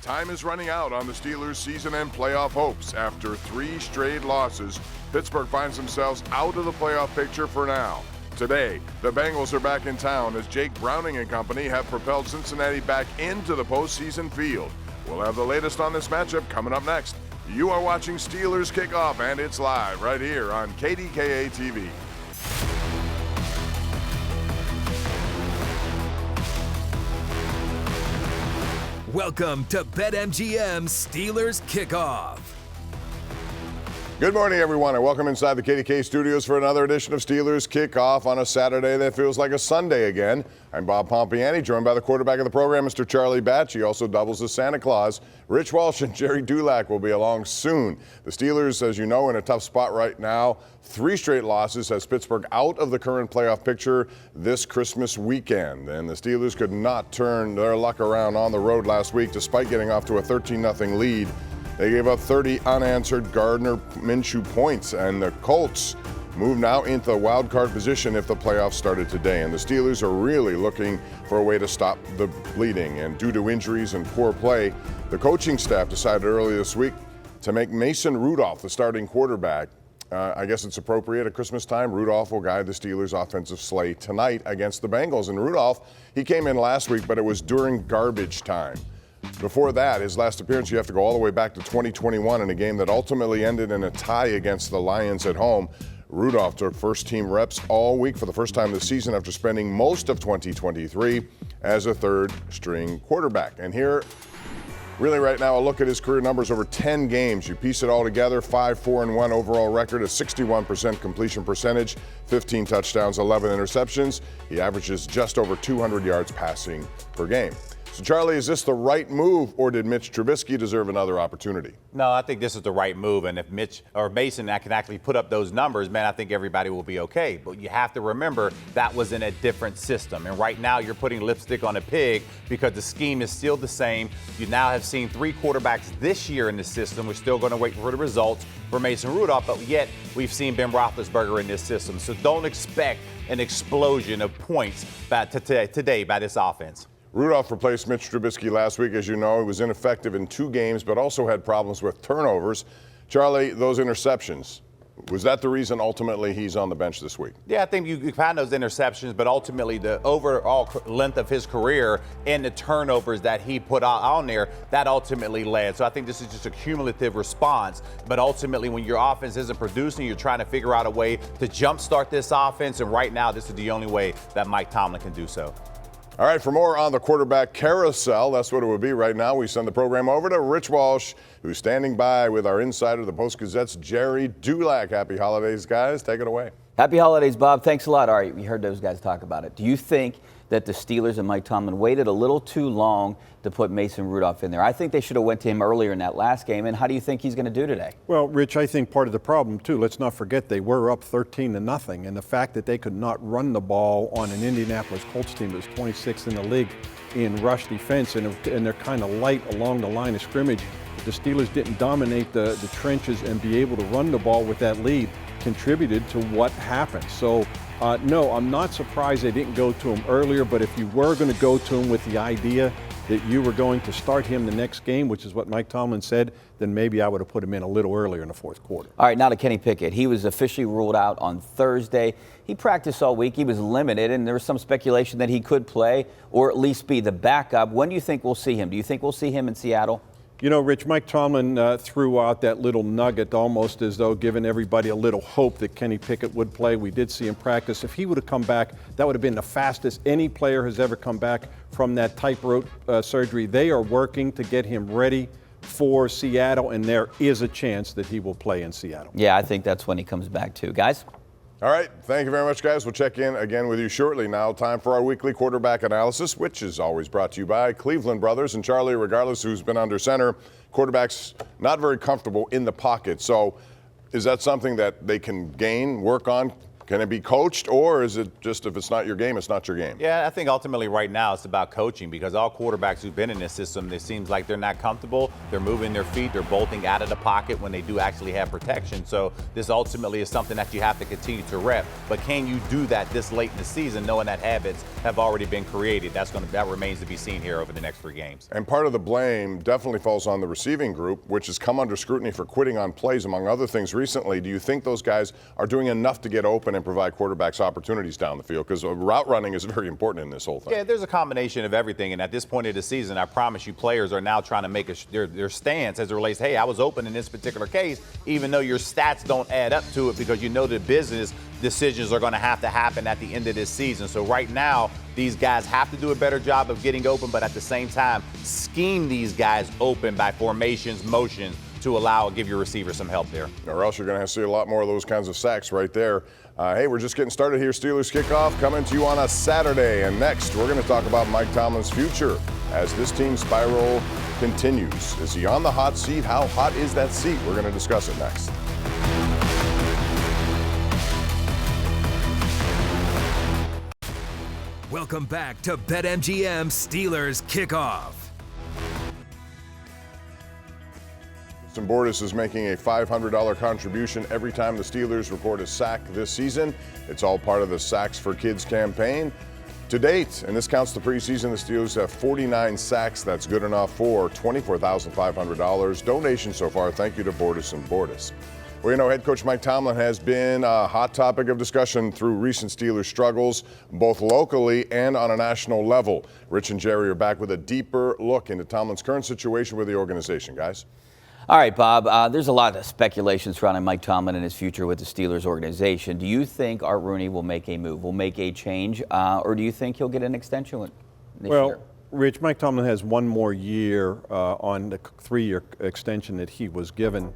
Time is running out on the Steelers' season-end playoff hopes. After 3 straight losses, Pittsburgh finds themselves out of the playoff picture for now. Today, the Bengals are back in town as Jake Browning and company have propelled Cincinnati back into the postseason field. We'll have the latest on this matchup coming up next. You are watching Steelers Kickoff, and it's live right here on KDKA TV. Welcome to BetMGM Steelers Kickoff. Good morning, everyone, and welcome inside the KDKA studios for another edition of Steelers Kickoff on a Saturday that feels like a Sunday again. I'm Bob Pompeani, joined by the quarterback of the program, Mr. Charlie Batch. He also doubles as Santa Claus. Rich Walsh and Jerry Dulac will be along soon. The Steelers, as you know, in a tough spot right now. 3 straight losses has Pittsburgh out of the current playoff picture this Christmas weekend. And the Steelers could not turn their luck around on the road last week despite getting off to a 13-0 lead. They gave up 30 unanswered Gardner Minshew points, and the Colts move now into a wild card position if the playoffs started today. And the Steelers are really looking for a way to stop the bleeding. And due to injuries and poor play, the coaching staff decided earlier this week to make Mason Rudolph the starting quarterback. I guess it's appropriate at Christmas time. Rudolph will guide the Steelers' offensive slate tonight against the Bengals. And Rudolph, he came in last week, but it was during garbage time. Before that, his last appearance, you have to go all the way back to 2021 in a game that ultimately ended in a tie against the Lions at home. Rudolph took first-team reps all week for the first time this season after spending most of 2023 as a third-string quarterback. And here, really right now, a look at his career numbers over 10 games. You piece it all together, 5-4-1 overall record, a 61% completion percentage, 15 touchdowns, 11 interceptions. He averages just over 200 yards passing per game. So, Charlie, is this the right move, or did Mitch Trubisky deserve another opportunity? No, I think this is the right move. And if Mitch or Mason can actually put up those numbers, man, I think everybody will be okay. But you have to remember that was in a different system. And right now you're putting lipstick on a pig because the scheme is still the same. You now have seen 3 quarterbacks this year in the system. We're still going to wait for the results for Mason Rudolph, but yet we've seen Ben Roethlisberger in this system. So don't expect an explosion of points today by this offense. Rudolph replaced Mitch Trubisky last week. As you know, he was ineffective in 2 games, but also had problems with turnovers. Charlie, those interceptions, was that the reason ultimately he's on the bench this week? Yeah, I think you find those interceptions, but ultimately the overall length of his career and the turnovers that he put on there, that ultimately led. So I think this is just a cumulative response. But ultimately, when your offense isn't producing, you're trying to figure out a way to jumpstart this offense. And right now, this is the only way that Mike Tomlin can do so. All right, for more on the quarterback carousel, that's what it would be right now. We send the program over to Rich Walsh, who's standing by with our insider, the Post-Gazette's Jerry Dulac. Happy holidays, guys. Take it away. Happy holidays, Bob. Thanks a lot. All right, we heard those guys talk about it. Do you think that the Steelers and Mike Tomlin waited a little too long to put Mason Rudolph in there? I think they should have went to him earlier in that last game. And how do you think he's going to do today? Well, Rich, I think part of the problem, too, let's not forget they were up 13-0. And the fact that they could not run the ball on an Indianapolis Colts team that was 26th in the league in rush defense, and they're kind of light along the line of scrimmage. The Steelers didn't dominate the trenches and be able to run the ball with that lead contributed to what happened. So, no, I'm not surprised they didn't go to him earlier, but if you were going to go to him with the idea that you were going to start him the next game, which is what Mike Tomlin said, then maybe I would have put him in a little earlier in the fourth quarter. All right, now to Kenny Pickett. He was officially ruled out on Thursday. He practiced all week. He was limited, and there was some speculation that he could play or at least be the backup. When do you think we'll see him? Do you think we'll see him in Seattle? You know, Rich, Mike Tomlin threw out that little nugget almost as though giving everybody a little hope that Kenny Pickett would play. We did see him practice. If he would have come back, that would have been the fastest any player has ever come back from that tightrope surgery. They are working to get him ready for Seattle, and there is a chance that he will play in Seattle. Yeah, I think that's when he comes back too. Guys? All right. Thank you very much, guys. We'll check in again with you shortly. Now, time for our weekly quarterback analysis, which is always brought to you by Cleveland Brothers. And Charlie, regardless who's been under center, quarterback's not very comfortable in the pocket. So is that something that they can gain, work on? Can it be coached, or is it just if it's not your game, it's not your game? Yeah, I think ultimately right now it's about coaching, because all quarterbacks who've been in this system, it seems like they're not comfortable. They're moving their feet. They're bolting out of the pocket when they do actually have protection. So this ultimately is something that you have to continue to rep. But can you do that this late in the season, knowing that habits have already been created? That remains to be seen here over the next 3 games. And part of the blame definitely falls on the receiving group, which has come under scrutiny for quitting on plays, among other things recently. Do you think those guys are doing enough to get open and provide quarterbacks opportunities down the field? Because route running is very important in this whole thing. Yeah, there's a combination of everything. And at this point of the season, I promise you, players are now trying to make their stance as it relates, hey, I was open in this particular case, even though your stats don't add up to it, because you know the business decisions are going to happen at the end of this season. So right now, these guys have to do a better job of getting open, but at the same time, scheme these guys open by formations, motions, to give your receiver some help there. Or else you're going to see a lot more of those kinds of sacks right there. Hey, we're just getting started here. Steelers Kickoff coming to you on a Saturday. And next, we're going to talk about Mike Tomlin's future as this team spiral continues. Is he on the hot seat? How hot is that seat? We're going to discuss it next. Welcome back to BetMGM Steelers Kickoff. Bordas is making a $500 contribution every time the Steelers record a sack this season. It's all part of the Sacks for Kids campaign. To date, and this counts the preseason, the Steelers have 49 sacks. That's good enough for $24,500 donation so far. Thank you to Bordas and Bordas. Well, you know, head coach Mike Tomlin has been a hot topic of discussion through recent Steelers struggles, both locally and on a national level. Rich and Jerry are back with a deeper look into Tomlin's current situation with the organization, guys. All right, Bob, there's a lot of speculation surrounding Mike Tomlin and his future with the Steelers organization. Do you think Art Rooney will make a move, will make a change, or do you think he'll get an extension this year? Rich, Mike Tomlin has one more year on the 3-year extension that he was given,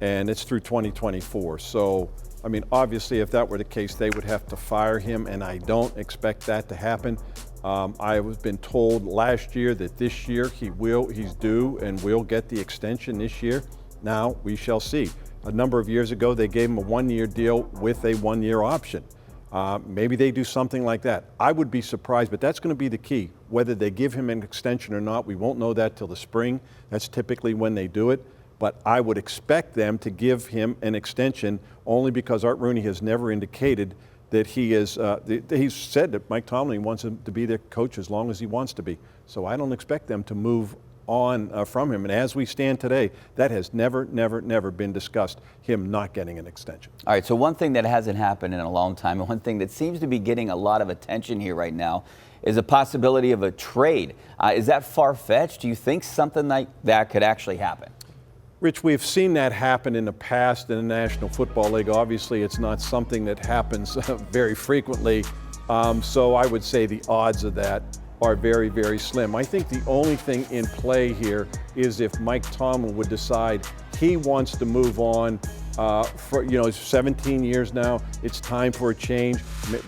and it's through 2024. So, I mean, obviously, if that were the case, they would have to fire him, and I don't expect that to happen. I was been told last year that this year he's due and will get the extension this year. Now we shall see. A number of years ago, they gave him a 1-year deal with a 1-year option. Maybe they do something like that. I would be surprised, but that's going to be the key. Whether they give him an extension or not, we won't know that till the spring. That's typically when they do it. But I would expect them to give him an extension only because Art Rooney has never indicated that he is, he's said that Mike Tomlin wants him to be their coach as long as he wants to be. So I don't expect them to move on from him. And as we stand today, that has never been discussed, him not getting an extension. All right, so one thing that hasn't happened in a long time, and one thing that seems to be getting a lot of attention here right now, is a possibility of a trade. Is that far-fetched? Do you think something like that could actually happen? Rich, we've seen that happen in the past in the National Football League. Obviously, it's not something that happens very frequently. So I would say the odds of that are very slim. I think the only thing in play here is if Mike Tomlin would decide he wants to move on. For 17 years now, it's time for a change.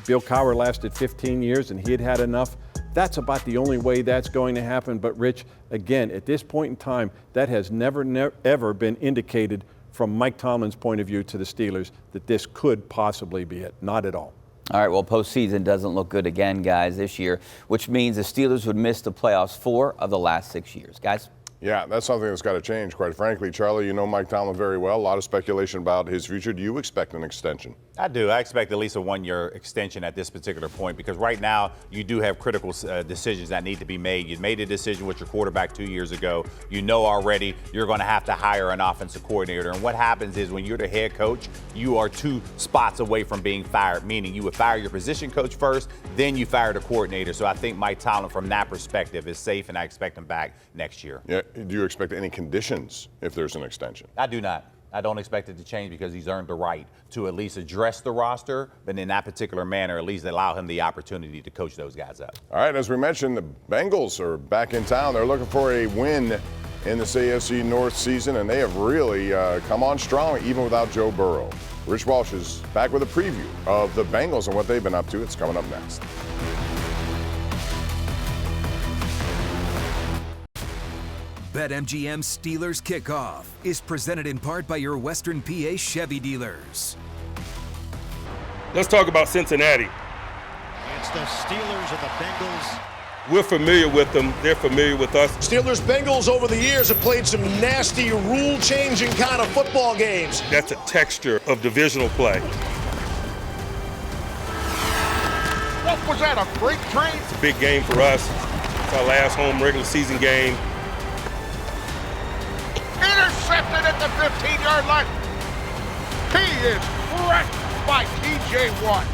Bill Cowher lasted 15 years and he had had enough. That's about the only way that's going to happen. But Rich, again, at this point in time, that has never ever been indicated from Mike Tomlin's point of view to the Steelers that this could possibly be it. Not at all. All right, well, postseason doesn't look good again, guys, this year, which means the Steelers would miss the playoffs 4 of the last 6 years. Guys? Yeah, that's something that's got to change, quite frankly. Charlie, you know Mike Tomlin very well. A lot of speculation about his future. Do you expect an extension? I do. I expect at least a 1-year extension at this particular point, because right now you do have critical decisions that need to be made. You made a decision with your quarterback 2 years ago. You know already you're going to have to hire an offensive coordinator. And what happens is when you're the head coach, you are 2 spots away from being fired, meaning you would fire your position coach first, then you fire the coordinator. So I think Mike Tomlin, from that perspective, is safe, and I expect him back next year. Yeah. Do you expect any conditions if there's an extension? I do not. I don't expect it to change because he's earned the right to at least address the roster, but in that particular manner, at least allow him the opportunity to coach those guys up. All right, as we mentioned, the Bengals are back in town. They're looking for a win in this AFC North season, and they have really come on strong, even without Joe Burrow. Rich Walsh is back with a preview of the Bengals and what they've been up to. It's coming up next. BetMGM Steelers Kickoff is presented in part by your Western PA Chevy dealers. Let's talk about Cincinnati. It's the Steelers and the Bengals. We're familiar with them. They're familiar with us. Steelers Bengals over the years have played some nasty, rule-changing kind of football games. That's a texture of divisional play. What was that, a freight train? It's a big game for us. It's our last home regular season game. Intercepted at the 15-yard line. He is wrecked by TJ Watt.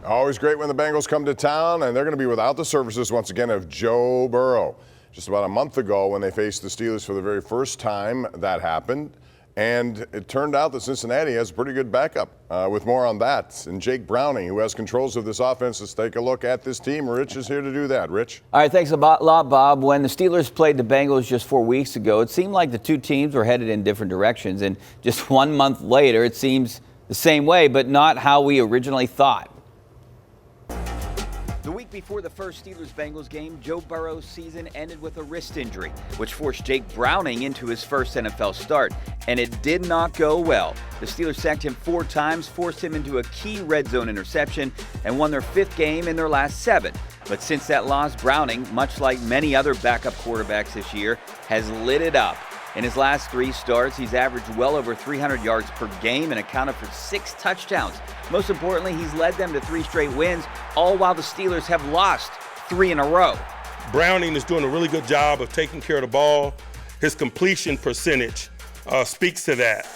Always great when the Bengals come to town, and they're going to be without the services once again of Joe Burrow. Just about a month ago when they faced the Steelers for the very first time, that happened. And it turned out that Cincinnati has a pretty good backup. With more on that, and Jake Browning, who has controls of this offense, let's take a look at this team. Rich is here to do that. Rich? All right, thanks a lot, Bob. When the Steelers played the Bengals just 4 weeks ago, it seemed like the two teams were headed in different directions. And just 1 month later, it seems the same way, but not how we originally thought. The week before the first Steelers-Bengals game, Joe Burrow's season ended with a wrist injury, which forced Jake Browning into his first NFL start, and it did not go well. The Steelers sacked him 4 times, forced him into a key red zone interception, and won their 5th game in their last 7. But since that loss, Browning, much like many other backup quarterbacks this year, has lit it up. In his last 3 starts, he's averaged well over 300 yards per game and accounted for 6 touchdowns. Most importantly, he's led them to 3 straight wins, all while the Steelers have lost 3 in a row. Browning is doing a really good job of taking care of the ball. His completion percentage speaks to that.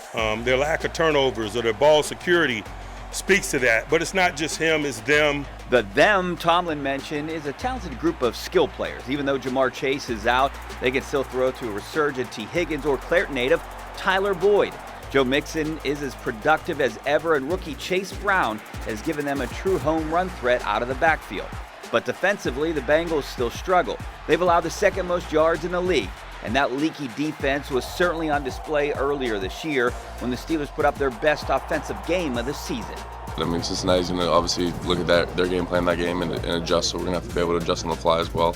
Their lack of turnovers or their ball security speaks to that. But it's not just him, it's them. The them Tomlin mentioned is a talented group of skill players. Even though Jamar Chase is out, they can still throw to a resurgent T. Higgins or Claret native Tyler Boyd. Joe Mixon is as productive as ever, and rookie Chase Brown has given them a true home run threat out of the backfield. But defensively, the Bengals still struggle. They've allowed the 2nd most yards in the league, and that leaky defense was certainly on display earlier this year when the Steelers put up their best offensive game of the season. I mean, Cincinnati's going to obviously look at their game plan that game and adjust, so we're going to have to be able to adjust on the fly as well.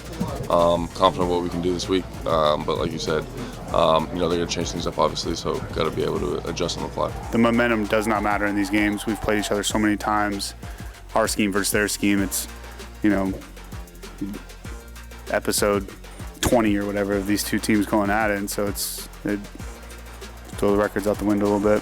Confident what we can do this week, but like you said, they're going to change things up obviously, so got to be able to adjust on the fly. The momentum does not matter in these games. We've played each other so many times. Our scheme versus their scheme, it's, episode 20 or whatever of these two teams going at it, and so it throw the records out the window a little bit.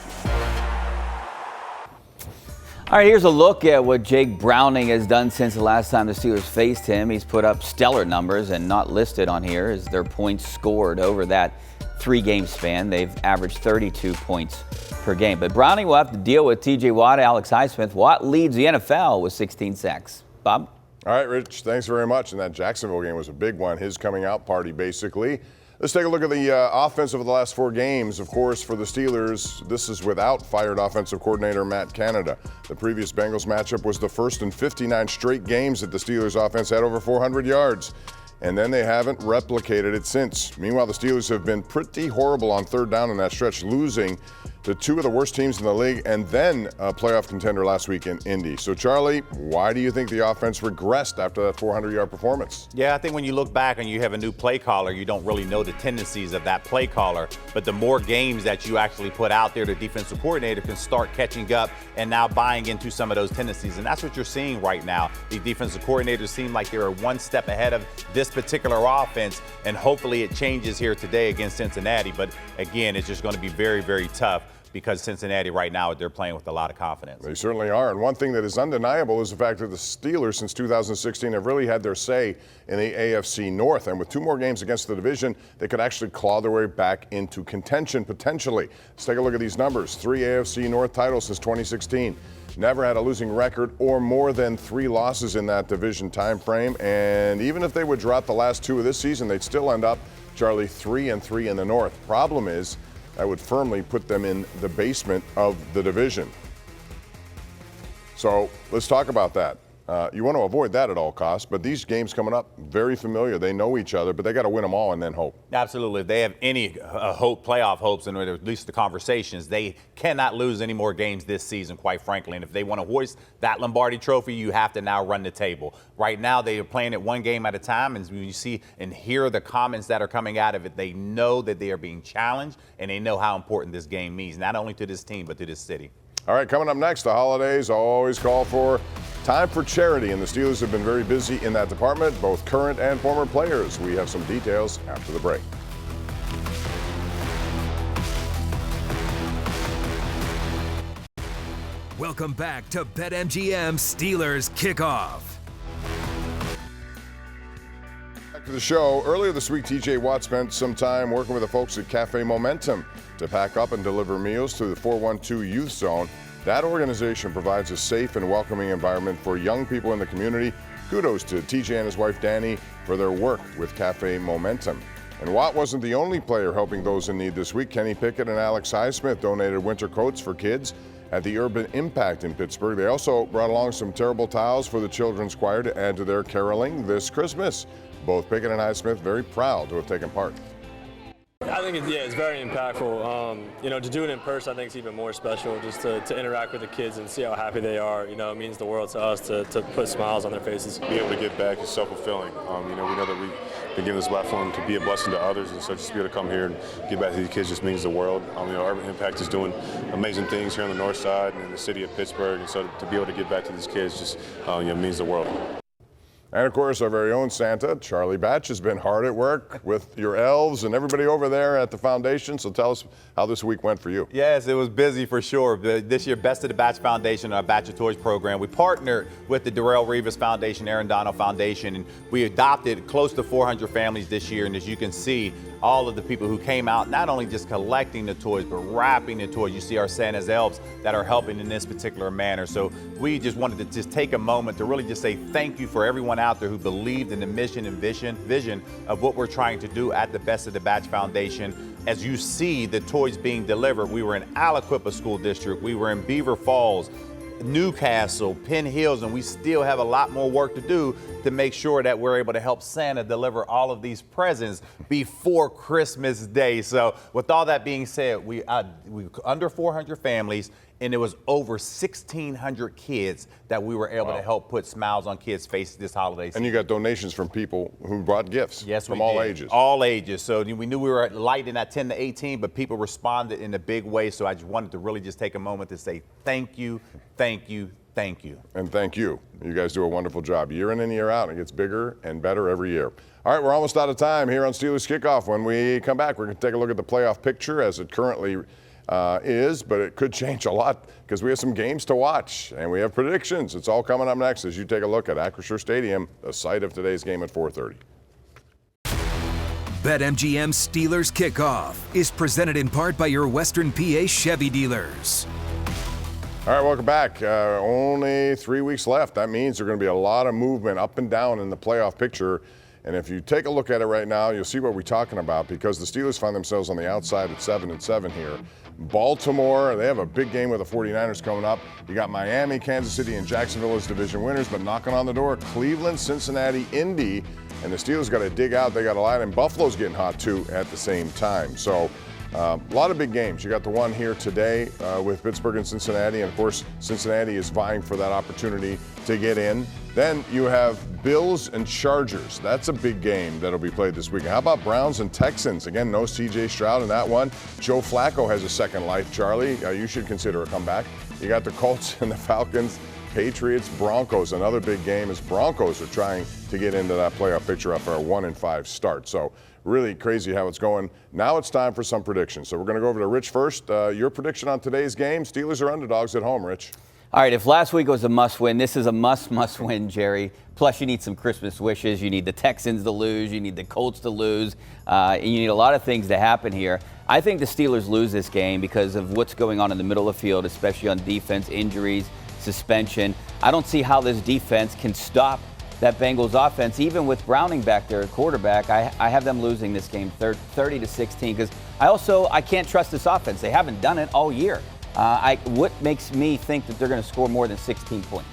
All right, here's a look at what Jake Browning has done since the last time the Steelers faced him. He's put up stellar numbers, and not listed on here is their points scored over that 3-game span. They've averaged 32 points per game. But Browning will have to deal with TJ Watt, Alex Highsmith. Watt leads the NFL with 16 sacks. Bob? All right, Rich, thanks very much. And that Jacksonville game was a big one, his coming out party, basically. Let's take a look at the offense of the last 4 games. Of course, for the Steelers, this is without fired offensive coordinator Matt Canada. The previous Bengals matchup was the first in 59 straight games that the Steelers offense had over 400 yards. And then they haven't replicated it since. Meanwhile, the Steelers have been pretty horrible on 3rd down in that stretch, losing to 2 of the worst teams in the league and then a playoff contender last week in Indy. So, Charlie, why do you think the offense regressed after that 400-yard performance? Yeah, I think when you look back and you have a new play caller, you don't really know the tendencies of that play caller. But the more games that you actually put out there, the defensive coordinator can start catching up and now buying into some of those tendencies. And that's what you're seeing right now. The defensive coordinators seem like they're 1 step ahead of this particular offense, and hopefully it changes here today against Cincinnati. But again, it's just going to be very, very tough, because Cincinnati right now, they're playing with a lot of confidence. They certainly are. And one thing that is undeniable is the fact that the Steelers since 2016 have really had their say in the AFC North. And with 2 more games against the division, they could actually claw their way back into contention potentially. Let's take a look at these numbers. 3 AFC North titles since 2016. Never had a losing record or more than 3 losses in that division time frame. And even if they would drop the last 2 of this season, they'd still end up, Charlie, 3-3 in the North. Problem is, that would firmly put them in the basement of the division. So let's talk about that. You want to avoid that at all costs, but these games coming up, very familiar. They know each other, but they got to win them all and then hope. Absolutely. If they have any hope, playoff hopes, and at least the conversations, they cannot lose any more games this season, quite frankly. And if they want to hoist that Lombardi trophy, you have to now run the table. Right now, they are playing it 1 game at a time, and when you see and hear the comments that are coming out of it, they know that they are being challenged, and they know how important this game means, not only to this team, but to this city. All right, coming up next, the holidays always call for time for charity, and the Steelers have been very busy in that department, both current and former players. We have some details after the break. Welcome back to BetMGM Steelers Kickoff. Back to the show. Earlier this week, TJ Watt spent some time working with the folks at Cafe Momentum to pack up and deliver meals to the 412 Youth Zone. That organization provides a safe and welcoming environment for young people in the community. Kudos to TJ and his wife Danny for their work with Cafe Momentum. And Watt wasn't the only player helping those in need this week. Kenny Pickett and Alex Highsmith donated winter coats for kids at the Urban Impact in Pittsburgh. They also brought along some terrible towels for the children's choir to add to their caroling this Christmas. Both Pickett and Highsmith very proud to have taken part. I think it's very impactful. To do it in person, I think it's even more special, just to interact with the kids and see how happy they are. It means the world to us to put smiles on their faces. Be able to give back is self-fulfilling. We know that we've been given this platform to be a blessing to others, and so just to be able to come here and give back to these kids just means the world. Urban Impact is doing amazing things here on the north side and in the city of Pittsburgh, and so to be able to give back to these kids just means the world. And of course, our very own Santa, Charlie Batch, has been hard at work with your elves and everybody over there at the foundation. So tell us how this week went for you. Yes, it was busy for sure. This year, Best of the Batch Foundation, our Batch of Toys program, we partnered with the Darrell Rivas Foundation, Aaron Donald Foundation, and we adopted close to 400 families this year. And as you can see, all of the people who came out, not only just collecting the toys, but wrapping the toys. You see our Santa's elves that are helping in this particular manner. So we just wanted to just take a moment to really just say thank you for everyone out there who believed in the mission and vision of what we're trying to do at the Best of the Batch Foundation. As you see the toys being delivered, we were in Aliquippa School District, we were in Beaver Falls, Newcastle, Penn Hills, and we still have a lot more work to do to make sure that we're able to help Santa deliver all of these presents before Christmas Day. So with all that being said, we under 400 families, and it was over 1,600 kids that we were able to help put smiles on kids' faces this holiday season. And you got donations from people who brought gifts. Yes, from we all did. ages. All ages. So we knew we were light in that 10 to 18, but people responded in a big way. So I just wanted to really just take a moment to say thank you, thank you, thank you. And thank you. You guys do a wonderful job. Year in and year out. It gets bigger and better every year. All right, we're almost out of time here on Steelers Kickoff. When we come back, we're going to take a look at the playoff picture as it currently is, but it could change a lot because we have some games to watch and we have predictions. It's all coming up next as you take a look at Acrisure Stadium, the site of today's game at 4:30. BetMGM Steelers Kickoff is presented in part by your Western PA Chevy dealers. All right, welcome back. Only 3 weeks left. That means there's going to be a lot of movement up and down in the playoff picture. And if you take a look at it right now, you'll see what we're talking about because the Steelers find themselves on the outside at 7-7 here. Baltimore, they have a big game with the 49ers coming up. You got Miami, Kansas City, and Jacksonville as division winners, but knocking on the door, Cleveland, Cincinnati, Indy, and the Steelers got to dig out. They got a lot, and Buffalo's getting hot too at the same time. So a lot of big games. You got the one here today with Pittsburgh and Cincinnati, and of course, Cincinnati is vying for that opportunity to get in. Then you have Bills and Chargers. That's a big game that'll be played this weekend. How about Browns and Texans? Again, no C.J. Stroud in that one. Joe Flacco has a second life, Charlie. You should consider a comeback. You got the Colts and the Falcons, Patriots, Broncos. Another big game as Broncos are trying to get into that playoff picture after a 1-5 start. So really crazy how it's going. Now it's time for some predictions. So we're going to go over to Rich first. Your prediction on today's game. Steelers are underdogs at home, Rich. All right, if last week was a must-win, this is a must-win, Jerry. Plus, you need some Christmas wishes. You need the Texans to lose. You need the Colts to lose. And you need a lot of things to happen here. I think the Steelers lose this game because of what's going on in the middle of the field, especially on defense, injuries, suspension. I don't see how this defense can stop that Bengals offense, even with Browning back there at quarterback. I have them losing this game 30-16 because I can't trust this offense. They haven't done it all year. What makes me think that they're going to score more than 16 points?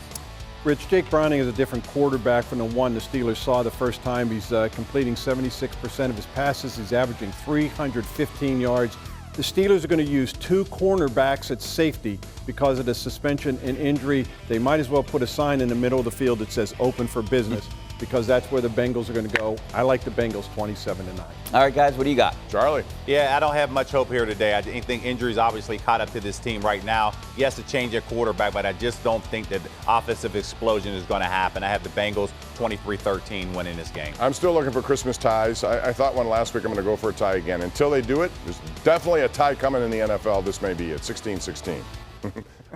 Rich, Jake Browning is a different quarterback from the one the Steelers saw the first time. He's completing 76% of his passes. He's averaging 315 yards. The Steelers are going to use two cornerbacks at safety because of the suspension and injury. They might as well put a sign in the middle of the field that says open for business. because that's where the Bengals are going to go. I like the Bengals 27-9. All right, guys, what do you got? Charlie. Yeah, I don't have much hope here today. I think injuries obviously caught up to this team right now. Yes, to change at quarterback, but I just don't think that the offensive explosion is going to happen. I have the Bengals 23-13 winning this game. I'm still looking for Christmas ties. I thought one last week. I'm going to go for a tie again. Until they do it, there's definitely a tie coming in the NFL. This may be it, 16-16.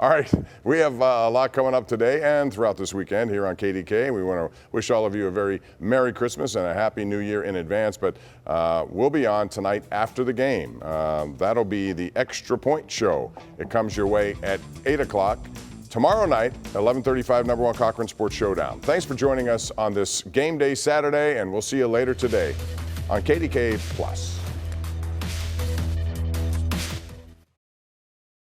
All right, we have a lot coming up today and throughout this weekend here on KDKA. We want to wish all of you a very Merry Christmas and a Happy New Year in advance, but we'll be on tonight after the game. That'll be the Extra Point Show. It comes your way at 8 o'clock. Tomorrow night, 11:35, number one Cochran Sports Showdown. Thanks for joining us on this game day Saturday, and we'll see you later today on KDKA Plus.